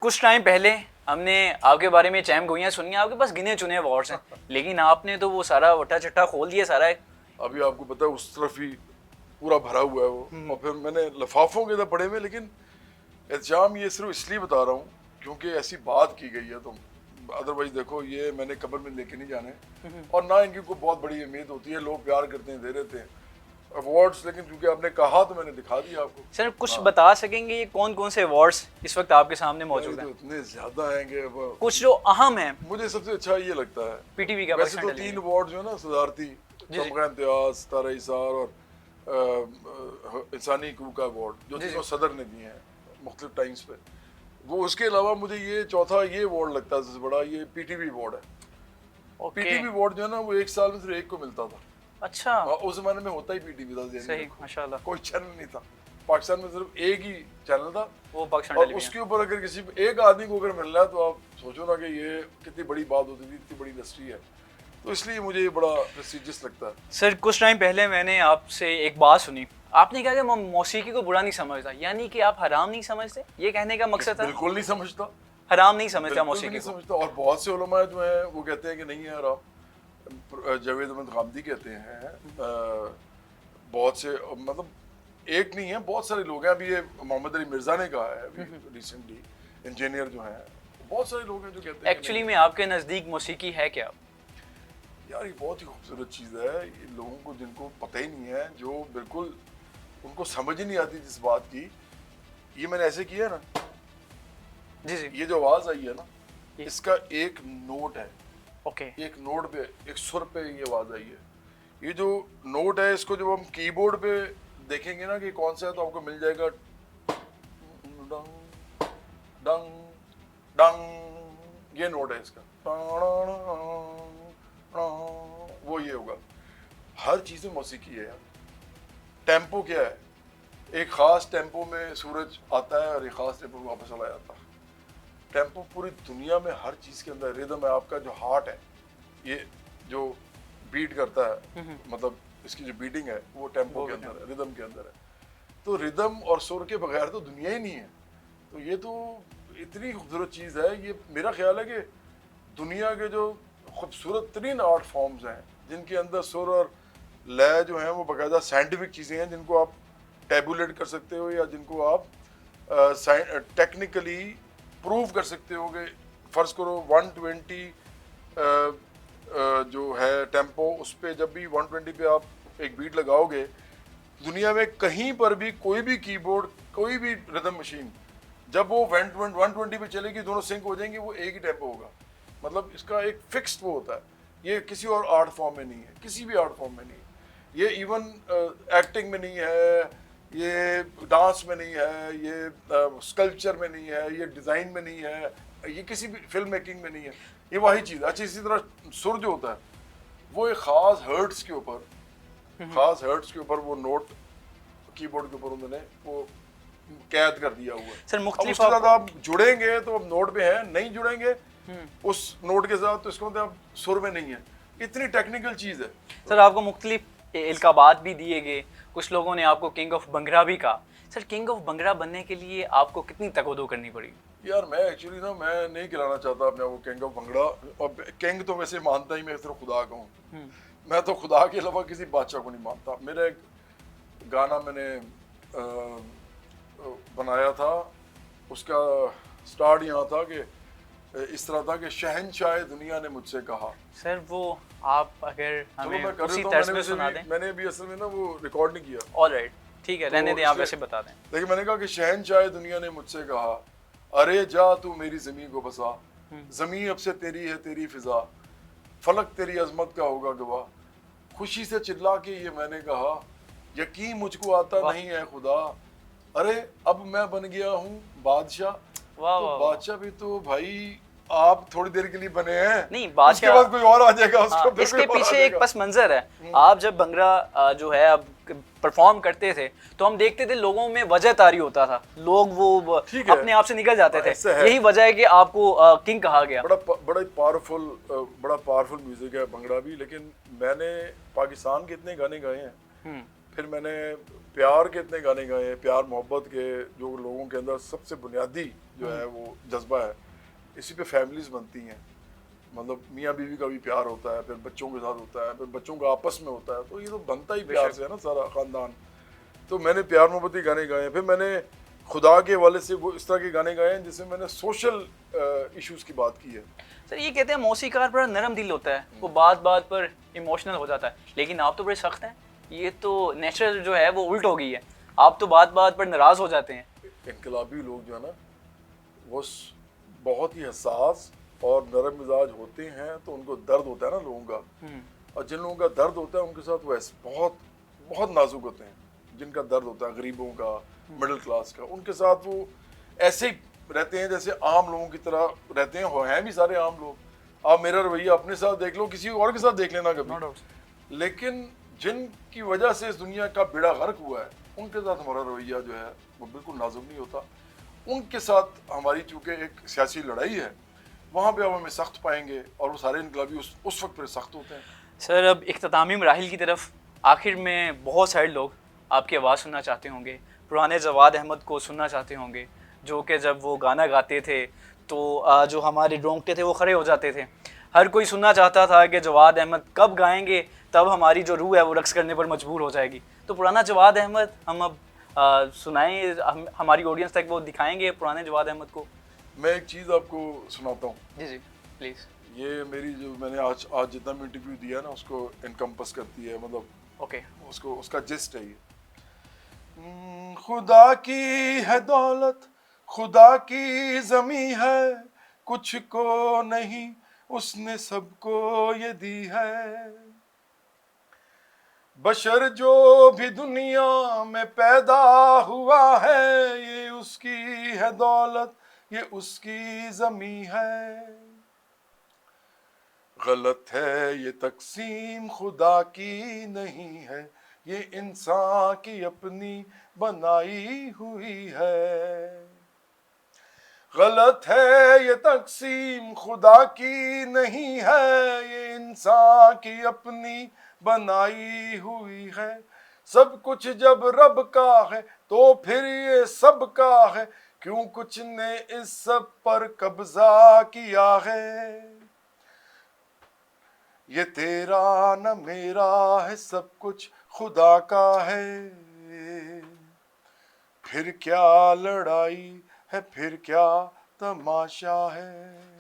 कुछ टाइम पहले हमने आपके बारे में चैम गोइयाँ सुनी, आपके पास गिने चुने अवार्ड्स हैं, लेकिन आपने तो वो सारा वट्टा चट्टा खोल दिया सारा। अभी आपको पता है उस तरफ ही पूरा भरा हुआ है वो। और फिर मैंने लिफाफों के अंदर पड़े हुए, लेकिन एहतजाम ये सिर्फ इसलिए बता रहा हूँ क्योंकि ऐसी बात की गई है। तो अदरवाइज देखो, ये मैंने कब्र में लेके नहीं जाने और ना इनकी कोई बहुत बड़ी उम्मीद होती है। लोग प्यार करते हैं, दे देते हैं अवार्ड्स, लेकिन क्योंकि आपने कहा तो मैंने दिखा दिया आपको। सर कुछ बता सकेंगे ये कौन कौन से अवार्ड्स इस वक्त आपके सामने मौजूद हैं? तो इतने ज्यादा हैं कि कुछ जो अहम हैं। मुझे सबसे अच्छा ये लगता है पीटीवी का वैसे तो 3 अवार्ड जो है ना, सदारती, तमगा इम्तियाज, तारा इसार और इंसानी हकूक़ का अवार्ड जो तीनों सदर ने दिए हैं मुख्तलिफ टाइम्स पे, वो उसके अलावा मुझे ये चौथा ये अवार्ड लगता है सबसे बड़ा, ये पीटीवी अवार्ड है। पीटीवी अवार्ड जो है ना, वो एक साल में सिर्फ एक को मिलता था। अच्छा। उस जमाने में होता ही पीटीवी था। सही, माशाल्लाह। कोई चैनल नहीं था पाकिस्तान में, सिर्फ एक ही चैनल था, वो पाकिस्तान और टेलीविजन। उसके ऊपर अगर किसी एक आदमी को अगर मिल रहा है तो आप सोचो ना कि ये कितनी बड़ी बात होती थी, इतनी बड़ी इंडस्ट्री है। तो इसलिए मुझे ये बड़ा प्रेस्टिजियस लगता है। सर कुछ टाइम पहले मैंने आपसे एक बात सुनी, आपने कहा कि मैं मौसीकी को बुरा नहीं समझता, यानी कि आप हराम नहीं समझते, ये कहने का मकसद था? बिल्कुल नहीं समझता, हराम नहीं समझता मौसीकी नहीं को। समझता। और बहुत से उलमा जो हैं वो कहते हैं कि नहीं है हराम। जावेद अहमद गामदी कहते हैं, बहुत से, मतलब एक नहीं है, बहुत सारे लोग हैं। अभी ये मोहम्मद अली मिर्जा ने कहा है अभी रिसेंटली, इंजीनियर जो हैं, बहुत सारे लोग हैं जो कहते हैं एक्चुअली में आपके नज़दीक मौसीकी है क्या? यार ये बहुत ही खूबसूरत चीज़ है। ये लोगों को जिनको पता ही नहीं है, जो बिल्कुल उनको समझ ही नहीं आती जिस बात की, ये मैंने ऐसे किया ना, जी जी, ये जो आवाज़ आई है ना, इसका एक नोट है। ओके। एक नोट पे, एक सुर पे ये आवाज़ आई है। ये जो नोट है, इसको जब हम कीबोर्ड पे देखेंगे ना कि कौन सा है, तो आपको मिल जाएगा डंग डंग डंग, ये नोट है इसका। वो ये होगा। हर चीज़ में मौसीकी है यार। टेम्पो क्या है, एक ख़ास टेम्पो में सूरज आता है और एक ख़ास टेम्पो में वापस चला जाता है। टेम्पो पूरी दुनिया में हर चीज़ के अंदर रिदम है। आपका जो हार्ट है, ये जो बीट करता है, मतलब इसकी जो बीटिंग है, वो टेम्पो के अंदर है, रिदम के अंदर है। तो रिदम और सुर के बगैर तो दुनिया ही नहीं है। तो ये तो इतनी खूबसूरत चीज़ है। ये मेरा ख्याल है कि दुनिया के जो खूबसूरत तरीन आर्ट फॉर्म्स हैं, जिनके अंदर सुर और लय जो हैं वो बाकायदा साइंटिफिक चीज़ें हैं, जिनको आप टैबुलेट कर सकते हो या जिनको आप टेक्निकली प्रूव कर सकते हो कि फ़र्ज़ करो 120 जो है टेम्पो, उस पर जब भी 120 पे आप एक बीट लगाओगे, दुनिया में कहीं पर भी कोई भी कीबोर्ड, कोई भी रिदम मशीन, जब वो 120 पे चलेगी, दोनों सिंक हो जाएंगे, वो एक ही टेम्पो होगा। मतलब इसका एक फिक्स्ड वो होता है। ये किसी और आर्ट फॉर्म में नहीं है, किसी भी आर्ट फॉर्म में नहीं है। ये इवन एक्टिंग में नहीं है, ये डांस में नहीं है, ये स्कल्पचर में नहीं है, ये डिज़ाइन में नहीं है, ये किसी भी फिल्म मेकिंग में नहीं है। ये वही चीज़। अच्छा, इसी तरह सुर जो होता है, वो एक ख़ास हर्ट्स के ऊपर वो नोट कीबोर्ड के ऊपर उन्होंने वो कैद कर दिया हुआ है। सर मुख्तलिफ आप जुड़ेंगे तो अब नोट पे है, नहीं जुड़ेंगे उस नोट के साथ तो इसको मतलब आप सुर में नहीं है। इतनी टेक्निकल चीज़ है। सर आपको मुख्तलिफ इल्काबात भी दिए गए, कुछ लोगों ने आपको किंग ऑफ भंगड़ा भी कहा। सर किंग ऑफ भंगड़ा बनने के लिए आपको कितनी तकव्वुदो करनी पड़ी? यार मैं एक्चुअली ना, मैं नहीं खिलाना चाहता अपने वो किंग ऑफ भंगड़ा। और किंग तो वैसे मानता ही मैं सिर्फ खुदा का हूँ। मैं तो खुदा के अलावा किसी बादशाह को नहीं मानता। मेरा एक गाना मैंने बनाया था, उसका स्टार्ट यहाँ था कि इस तरह था कि शहंशाह दुनिया ने मुझसे कहा। सर वो आप अगर हमें उसी तो तर्ज में सुना दें। मैंने भी असल में ना वो रिकॉर्ड नहीं किया। ऑलराइट, ठीक है, रहने दें, आप ऐसे बता दें। लेकिन मैंने कहा कि शहंशाह दुनिया ने मुझसे कहा, अरे जा तू मेरी ज़मीं को बसा, ज़मीं अब से तेरी है तेरी फिजा, फलक तेरी अजमत का होगा गवाह। खुशी से चिल्ला के ये मैंने कहा, यकीन मुझको आता नहीं है खुदा, अरे अब मैं बन गया हूँ बादशाह। तो बादशाह भी तो भाई आप थोड़ी देर के लिए बने हैं, नहीं बादशाह, उसके बाद कोई और आ जाएगा। उसको इसके पीछे एक पस मंजर है। आप जब भंगड़ा जो है अब परफॉर्म करते थे तो हम देखते थे लोगों में वजह तारी होता था, लोग वो अपने आप से निकल जाते थे। यही वजह है कि आपको किंग कहा गया। बड़ा पावरफुल म्यूजिक है भंगड़ा भी। लेकिन मैंने पाकिस्तान के इतने गाने गाए हैं, फिर मैंने प्यार के इतने गाने गाए, प्यार मोहब्बत के, जो लोगों के अंदर सबसे बुनियादी जो है वो जज्बा है, इसी पे फैमिलीज बनती हैं। मतलब मियाँ बीवी का भी प्यार होता है, फिर बच्चों के साथ होता है, फिर बच्चों का आपस में होता है, तो ये तो बनता ही प्यार से है ना सारा ख़ानदान। तो मैंने प्यार मोहब्बत के गाने गाए। फिर मैंने खुदा के हवाले से वो इस तरह के गाने गाए हैं जिसमें मैंने सोशल इश्यूज़ की बात की है। सर ये कहते हैं मौसीकार बड़ा नरम दिल होता है, वो बात बात पर इमोशनल हो जाता है, लेकिन आप तो बड़े सख्त हैं। ये तो नेचुरल जो है वो उल्ट हो गई है, आप तो बात बात पर नाराज़ हो जाते हैं। इनकलाबी लोग जो है ना वो बहुत ही हसास और नरम मिजाज होते हैं, तो उनको दर्द होता है ना लोगों का, और जिन लोगों का दर्द होता है उनके साथ वो ऐसे बहुत बहुत नाजुक होते हैं। जिनका दर्द होता है गरीबों का, मिडिल क्लास का, उनके साथ वो ऐसे ही रहते हैं जैसे आम लोगों की तरह रहते हैं। हैं भी सारे आम लोग। आप मेरा रवैया अपने साथ देख लो, किसी और के साथ देख लेना कभी। लेकिन जिनकी वजह से इस दुनिया का बेड़ा गर्क हुआ है, उनके साथ हमारा रवैया जो है वो बिल्कुल नाजुक नहीं होता। उनके साथ हमारी चूँकि एक सियासी लड़ाई है, वहाँ पे आप हमें सख्त पाएंगे, और वो सारे इनकलाबी उस वक्त पर सख्त होते हैं। सर अब इख्तितामी मराहिल की तरफ, आखिर में बहुत सारे लोग आपकी आवाज़ सुनना चाहते होंगे, पुराने जवाद अहमद को सुनना चाहते होंगे, जो कि जब वो गाना गाते थे तो जो हमारे रोंगटे थे वो खड़े हो जाते थे। हर कोई सुनना चाहता था कि जवाद अहमद कब गाएंगे, तब हमारी जो रूह है वो रक्स करने पर मजबूर हो जाएगी। तो पुराना जवाद अहमद हम अब सुनाएं, हमारी ऑडियंस तक वो दिखाएंगे पुराने जवाद अहमद को। मैं एक चीज़ आपको सुनाता हूँ। जी जी प्लीज़। ये मेरी जो मैंने आज जितना भी इंटरव्यू दिया ना उसको इनकम्पस करती है, मतलब ओके उसको उसका जिस्ट है ये। खुदा की है दौलत, खुदा की ज़मी है, कुछ को नहीं उसने सबको ये दी है। बशर जो भी दुनिया में पैदा हुआ है, ये उसकी है दौलत, ये उसकी ज़मी है। गलत है ये तकसीम खुदा की नहीं है, ये इंसान की अपनी बनाई हुई है। गलत है ये तकसीम खुदा की नहीं है, ये इंसान की अपनी बनाई हुई है। सब कुछ जब रब का है तो फिर ये सब का है, क्यों कुछ ने इस सब पर कब्जा किया है। ये तेरा न मेरा है, सब कुछ खुदा का है। फिर क्या लड़ाई है, फिर क्या तमाशा है।